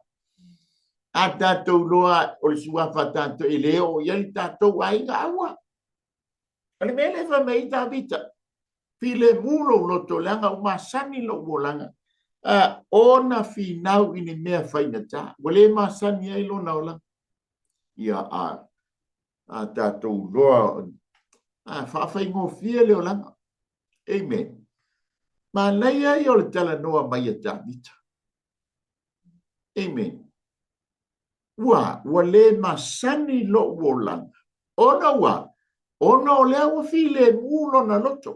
A tātou loa o le suafa tātou ele o iali tātou ainga aua. Ale mele fa mei Davita. File mulo loto langa umasani lo bolanga. Ona finau ini mea whainga tā. Wale masani ai lo naula. Ia tātou loa. Whawhai ngō fia leo langa. Amen. Ma leia i o le tala noa mai a Davita. Amen. Wale masani lo bolanga. ona wa ona o lea ua file mulo na loto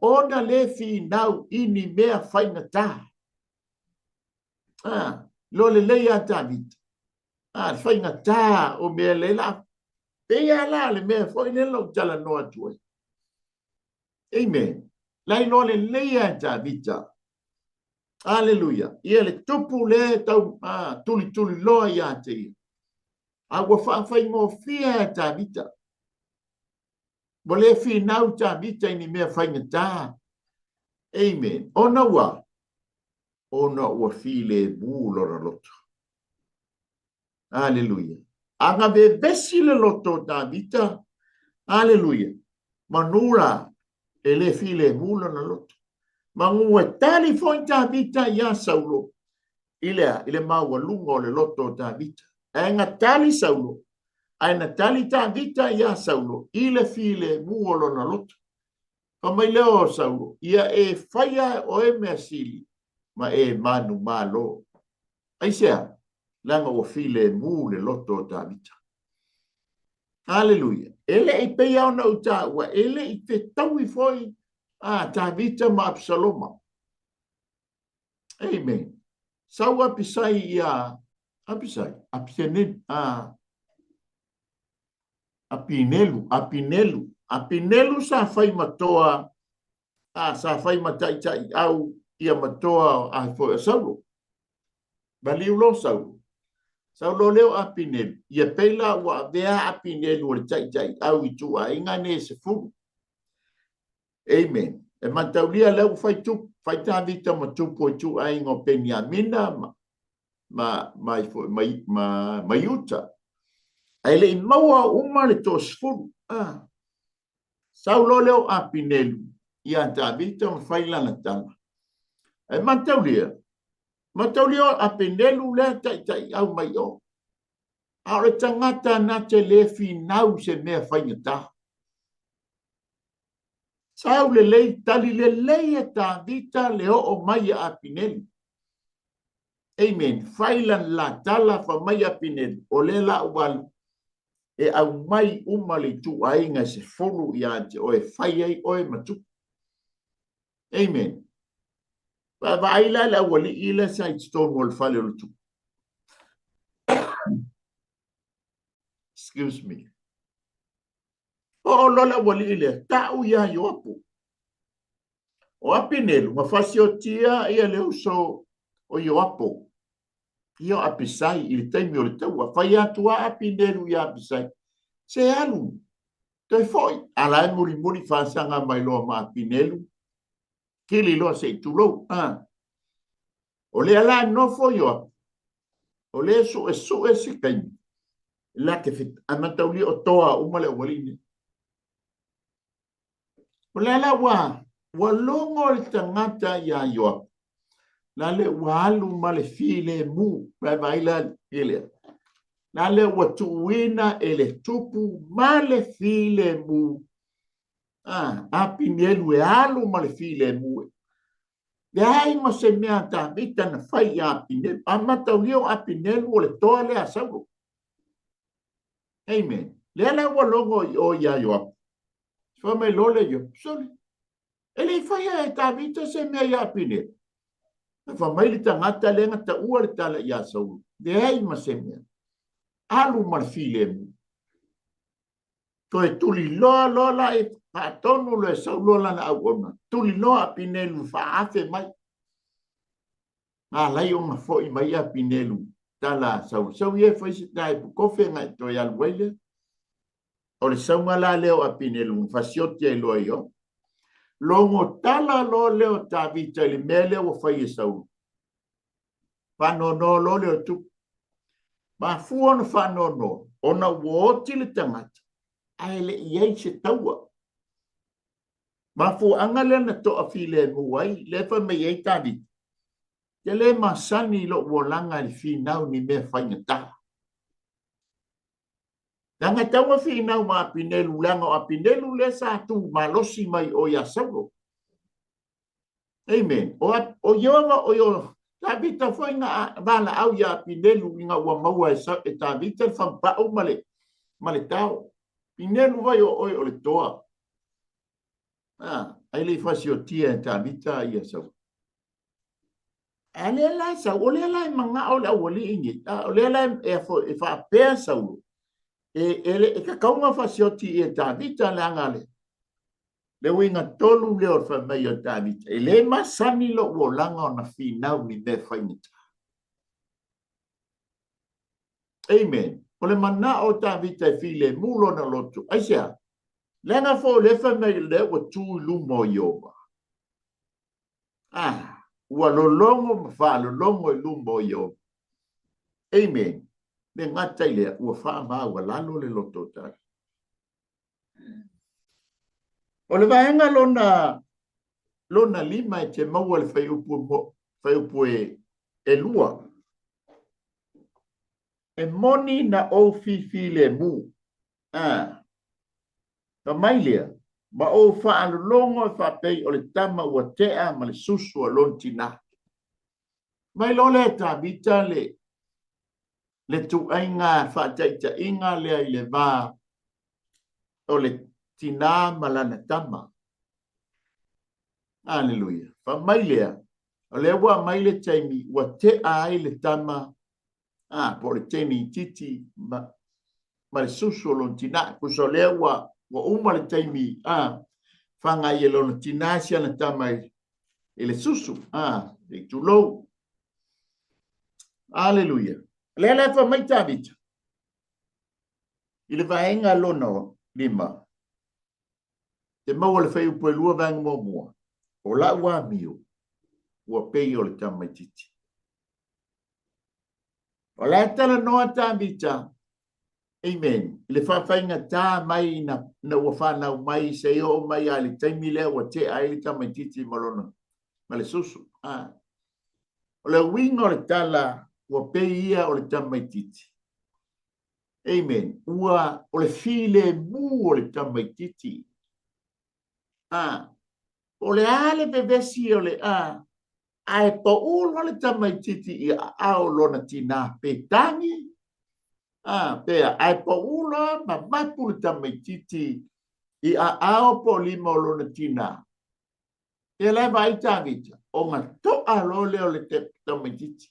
ona le fi nau ini mea faina ta lo le leia David faina ta o mea le la pe ala le mea foi le lo tala no atu amen lai lo le leia David Aleluia. Ia le tupu le tau tuli tuli loa ia te. Agua whaafai ngō fia tā vita. Mo le fi nau tā vita ini mea whainga tā. Amen. Ona ua fi le mūlora loto. Aleluia. Anga be besi le loto tā vita. Aleluia. Manura e le fi le mūlora loto. Mangua tali foi tā vita ia Saulo. Ile maua lungo le loto tā vita. Enga tali Saulo. Aina tali tā vita ia Saulo. Ile file muolo na loto. Kamai leo Saulo. Ia e whaia o e mea sili. Ma e manu malo. Aisea. Langa o file mu le loto tā vita. Aleluia. Ele i peia ona uta ua. Ele i te taui foi. Tā vita ma Absaloma. Amen. Sau apisai ia. Apisai. Apinelu sa fai matoa. Sa fai matai tai au ia matoa a foi Saulo. Baliu lo Saulo. Saulo leo apinelu. Ia peila wa vea apinelu o tai tai au i tu a inga ne se furu. Amen. E mataulia leu fai tu, fai tā vita ma tupo tu ai ngō Peniamina ma Yuta. Ai le maua uma le tō sfuru. Saulo leo apinelu. Ia tā vita ma fai lana tanga. E mataulia apinelu le tai au mai o. Aore tangata na te le fi nau se mea fai ngata. Sau le lei tali le lei e tā vita le o mai a Pinelu. Amen. Failan la tala fa mai a Pinelu. O le la walu. E au mai umale tu ainga se folu i ante. O e fai ai o e matu. Amen. Va aila la wali ila sa i stone wall fale o tu. Excuse me. O lola wali ile tau ia yoapo. O apinelu, mafasio tia ia leo so o yoapo. Ia apisai ili taimi o le tau. Whai atua apinelu ia apisai. Se alu. Toi foi. Ala e muri whaasanga mai loa ma apinelu. Kili loa se itulou. O le ala no fo yoapo. O le su e se kaimi. La ke fit. Amatauli o toa umale o waline. O le ala walongo le tangata ia yoapo. La le walu ma le file mu. Baila ele. La le watuina ele tupu ma le file mu. Apinelu e alu ma le file mu. Dai ma se mea ta vita na fai apinelu. Amataulio apinelu o le toa le a Saulo. Amen. Le ala walongo o ia yoapo. Fa mai lole yo. Soli. Ele fai e ta vita se mea ia apinelu. Fa mai le tangata lenga ta ua le tala ia Saulo. De ai ma se mea. Alu ma le file mu. Ko e tuli loa la e patonu le Saulo lana au ona. Tuli loa apinelu fa afe mai. Lai o ma foi mai apinelu. Tala Saulo. Sau ie fai se tai pu kofe ngai to ia luele. O le saunga la leo apinelu. Fasioti e loa yo. Longo tala lo leo ta vita le mele o fai e Saulo. Whanono lo leo tu. Ma fuona whanono. Ona woti le tangata. Ai le iei se taua. Ma fu angale na toa file muai. Le fa me iei tani. Te le masani lo wolanga li finau ni me whaingata. Langa taua finau ma apinelu langa o apinelu le sa tu malosi mai o ia Saulo. Amen. O yoga o yo. Tabita foi nga bala au ia apinelu nga ua maua e tabita whampau male. Maletau. Pinelu vai o le toa. Ai le fasi o tia ta vita ia sa. Ale la sa o le la manga o le wali ingi. O le la e fa pe sa u. E ka kaunga fasi o tia ta vita la ngale. Le winga tolu le o fa mai o ta vita. E le masani lo o langa o na finau ni me fainita. Amen. O le mana o ta vita e file mulo na lotu. Aisia. Lenga fo le fa mai le o tu lumo yoba. Ua lolongo fa lolongo i lumo yoba. Amen. Le ngata ile ua fa ma ua lalo le loto ta. O le vaenga lona lima e te maua le fai upu e lua. E moni na o fifi le mu. Ka mailia, ma o fa alulongo e fa pei o le tama ua tea ma le susu a lontina. Mai lo le ta vita le tu ainga fa taita inga le ai le va o le tina malana tama. Aleluia. Fa mailia, o le ua maile taimi ua tea ai le tama po le teni titi ma le susu o lontina. Kuso le ua uma le taimi fanga i lona tinasia na tamai ele susu le tulou. Aleluia. Le fa mai tabit. Ile vaenga lona lima. Te mau le fai upo lua vang mo. O la ua mio. Ua pei o le tamai titi. O la tala noa tabita. Amen. Le whawhainga tā mai na ua whanau mai se o mai a le taimi lea ua te ai le tamaititi malona. Ma le susu. O le winga o le tala ua pei ia o le tamaititi. Amen. Ua o le file mu o le tamaititi. O le ale bevesi o le a e pa ulo le tamaititi i a ao lona tina petangi. Pea, ai pa ula ma mapu le tamaititi i a ao po lima o lona tina. E le vai tavita, o ngā toa lo leo le tamaititi.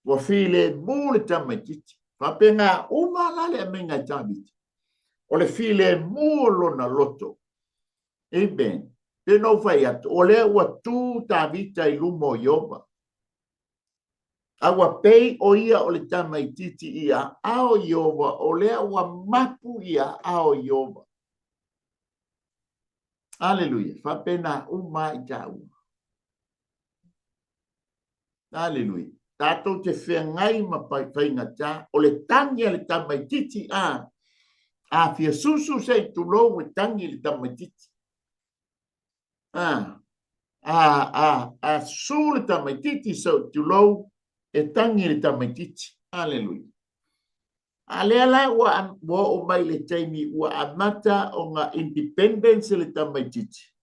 Wa file mu le tamaititi. Fa pe ngā umala le menga tavita. O le file mu o lona loto. Amen. Pe no fai atu, o le ua tu tavita i lumo yoba. Awa pei o ia o le tamaititi ia ao Iova, o lea ua mapu ia ao Iova. Aleluia. Whapena uma i tau. Aleluia. Tātou te whengai ma whainga tā, o le tangi le tamaititi a fia susu sei tu lo we tangi le tamaititi. Su le tamaititi so tu lo e tangi le tamaititi. Aleluia. Alela wa o mai le taimi wa amata o ngā independence le tamaititi.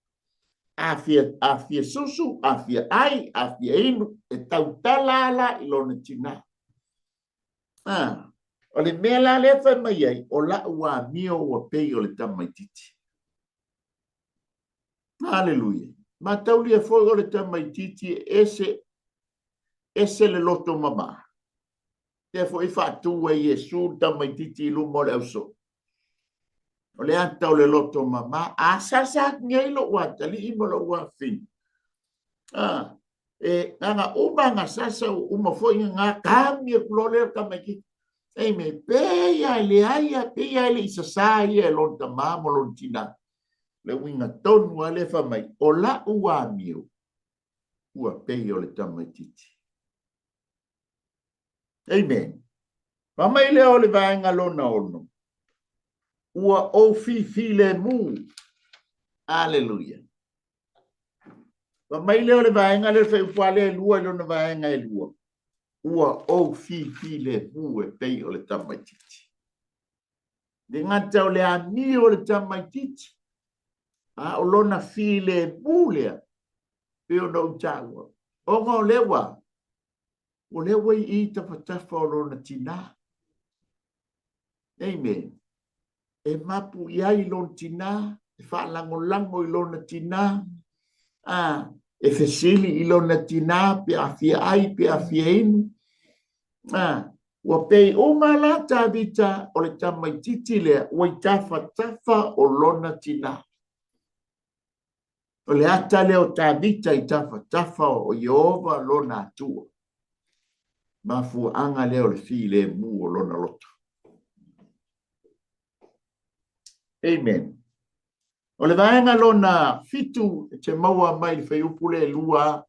Afia susu, afia ai, afia inu, e tau talala i lona tina. O le mea la le whai mai ai, o la ua mio wa pei o le tamaititi. Aleluia. Ma tauli e foi o le tamaititi ese le loto mama. Te foi fatu e Yesu tamaititi lumo le auso. O le anta o le loto mama, a sasa ngai lo wata li imo lo wa fin. Nga uma nga sasa uma foi nga kami e kulole tamaititi. Ei me peia le aia, peia le isasa ia lonta mamo lontina. Le winga tonu ale fa mai. O la ua mio. Ua peia o le tamaititi. Amen. Mamai leo le vaenga lona ono. Ua o fi le mu. Aleluia. Mamai leo le vaenga le fai upuale lua lona vaenga e lua. Ua o fi le mu e pei o le tamaititi. Le ngata o le ami o le tamaititi. O lona fi le mu lea. Peo no utaua. O ngā lewa. O lewa I tawhatafa o lona tina. Amen. E mapu iai lon tina, e whaalango-lango i lona tina, e fesili i lona tina, pe a fia ai, pe a fia inu, ua pei o mala tavita o le tamaititi lea, ua i tafa o lona tina. O le ata leo tavita i tafa o Yehova lona atua. Mafu anga leo le fi le mu o lona loto. Amen. O le vaenga lona fitu te maua mai le feiupule lua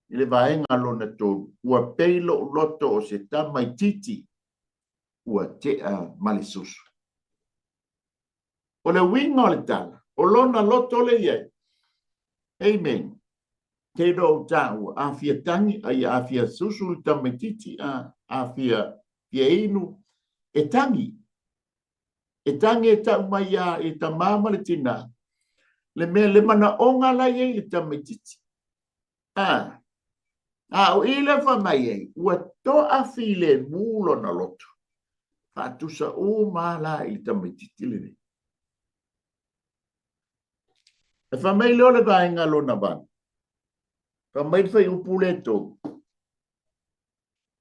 i le vaenga lona tolu. Ua peilo loto o se tamaititi ua tea malesusu. O le winga o le tala. O lona loto le iei. Amen. Te do tau a fia tangi ai a fia susu tamaititi a fia inu e tangi. E tangi e tau mai a e ta mama le tina. Le mea le mana onga la iei le tamaititi. O ile fa mai iei. Ua to a file mulo na loto. Fatusa o mala i tamaititi le ne. E fa mai leo le vaenga lo na van. Fa mai fai upule to.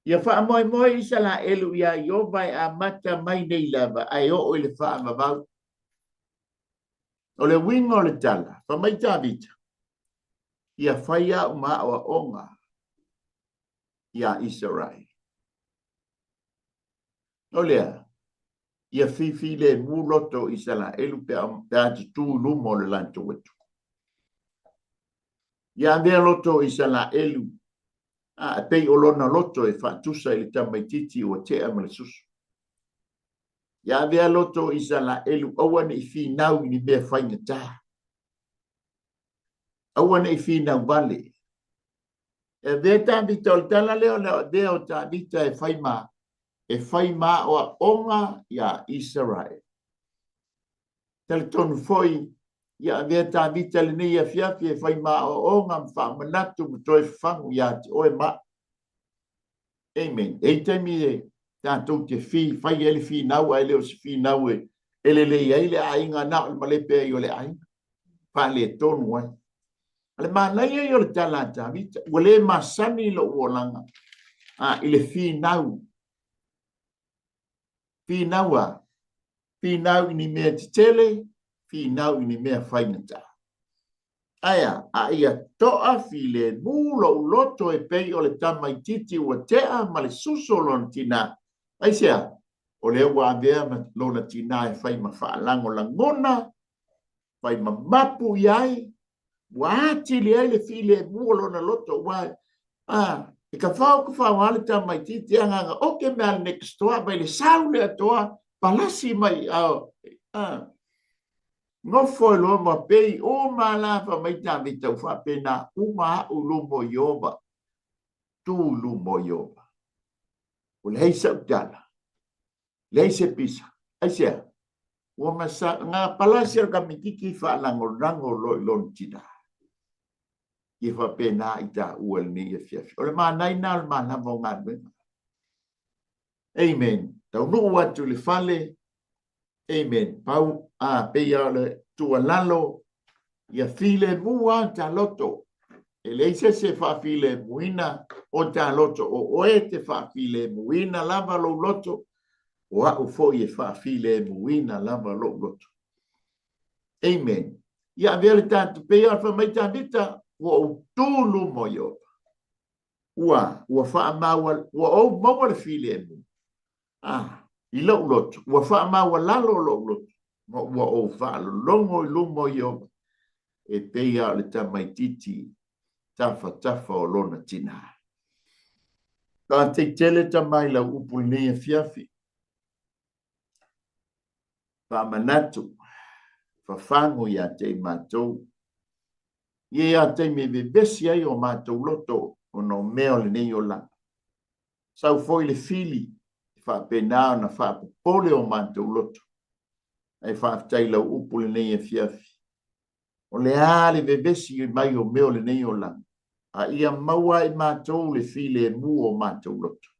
Ia fa moi isa la elu ia yo vai a mata mai nei lava. Ai o le fa amavau. O le winga o le tala. Fa mai tavita. Ia faya uma o onga. Ia Israel. O lea. Ia fifi le muloto isa la elu pe ati tu lumo le lanto wetu. Ia mea loto isa la elu. Pei olona loto e fatusa i le tamaititi o te amale susu. Ia mea loto isa la elu awane i fi nau ni mea whainga tā. Awane i fi nau vale. E veta vita o tala leo deo ta vita e whaima. E whaima o onga ia Israel. Tele tonu foi ia veta vita le nei a fiafi e whaima o onga mwha manatu mtoe whangu ia te oe ma. Amen. E temi e tātou te whai ele whi nau ai leo si whi nau e ele le eile a inga nao le malepe i o le ainga. Wha le tonu ai. Ale mānai e o le talata vita. Ua le masani lo uolanga. I le whi nau. Whi nau a. Whi nau ni mea titele. Whi nau ni mea whaingata. Aia, a ia toa file mulo uloto e pei o le tamaititi ua tea ma le suso lona tina. Aisea, o le ua avea ma lona tina e whai ma whaalango langona, whai ma mapu iai, ua ati le ai le file mulo lona loto wai. E ka whao ale tamaititi anganga, oke mea next toa, mai le saule atoa, palasi mai au. No foi lo ma pei o mala fa mai ta vita fa pena uma u lumo yoba tu lumo yoba o le sa tala le se pisa asia o ma sa nga palasia ka mitiki fa lango lo tida e fa pena ita u el ni e fiaf o le ma nai na ma na mo nga amen tau no wa tu le fale amen pau peia le tua lalo ia file mua ta loto e leise se fa file muina o ta loto o oe te fa file muina lava lo loto o a ufo e fa file muina lava lo loto amen ia vele tanto peia fa mai ta vita o tulu moyo ua fa maua ua o maua le file mu i lo loto ua fa maua lalo lo loto ua o fa longo i lumo yo e peia le tamaititi tafa o lona tina. Ka te tele tamai la upu nei e fiafi. Pa manatu, fa fango ia te mātou. Ie a te me bebesi ai o mātou loto o no meo le nei o langa. Sau foi le fili, fa penao na fa pole o mātou loto. Ai fa aftai la upu le nei e fiafi. O le ale bebesi mai o meo le nei o langa. A ia maua i mātou le file mu o mātou loto.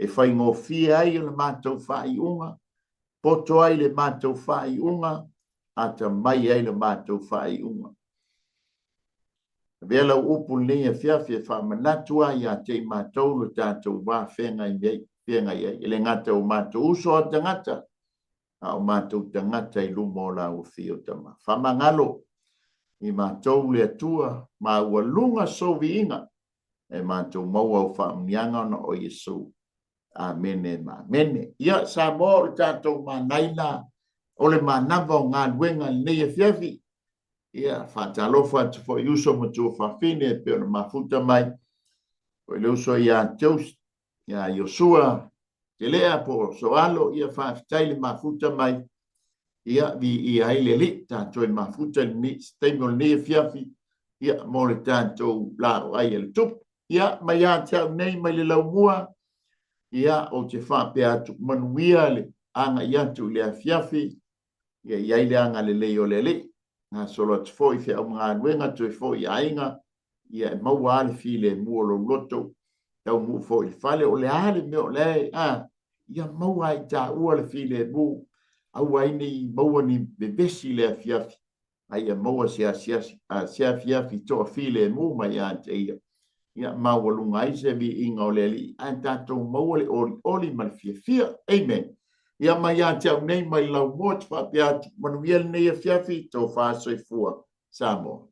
e whaingofia ai o le mātou whaiunga, poto ai le mātou whaiunga, ata mai ai le mātou whaiunga. Vela upu nei fiafia whamanatua ia te mātou le tātou wā whenga iei, ele ngata o mātou uso o tangata, a o mātou tangata I lumo la o fio tama. Whamangalo I mātou le atua, mā ua lunga sovi inga, e mātou maua o whaamianga na o Yesu. Amene ma mene. Ia sa mo le tātou mā naina, o le mā nava o ngā luenga nei fiafi, ia whatalofa atu fo iuso matua whawhine pe ona mafuta mai. O le uso ia Teus, ia Yosua, te lea po soalo, ia whawhitai le mafuta mai. Ia vi ia hele li, tātou e mafuta ni steimo le fiafi, ia mo le tātou lao ai ele tup. Ia mai a tau nei mai le lau mua, ia o te whape atu manuia le anga i atu le fiafi, ia iai le anga le leo le le. Nga solo atu fo I fia o mga nuenga tu e fo I ainga, ia e maua ale fi le mua lo loto, tau mu fo I fale o le ale meo le, ia maua I ta ua le fi le mu, au aini maua ni bebesi le fiafi, ia maua sia fiafi to fi le mu mai a te ia maua lunga I se vi inga o le li, a tatou maua le oli mal fia, amen. Ia mai a te au nei mai lau mot whapea manuia nei fiafi tau wha soifua. Samoa.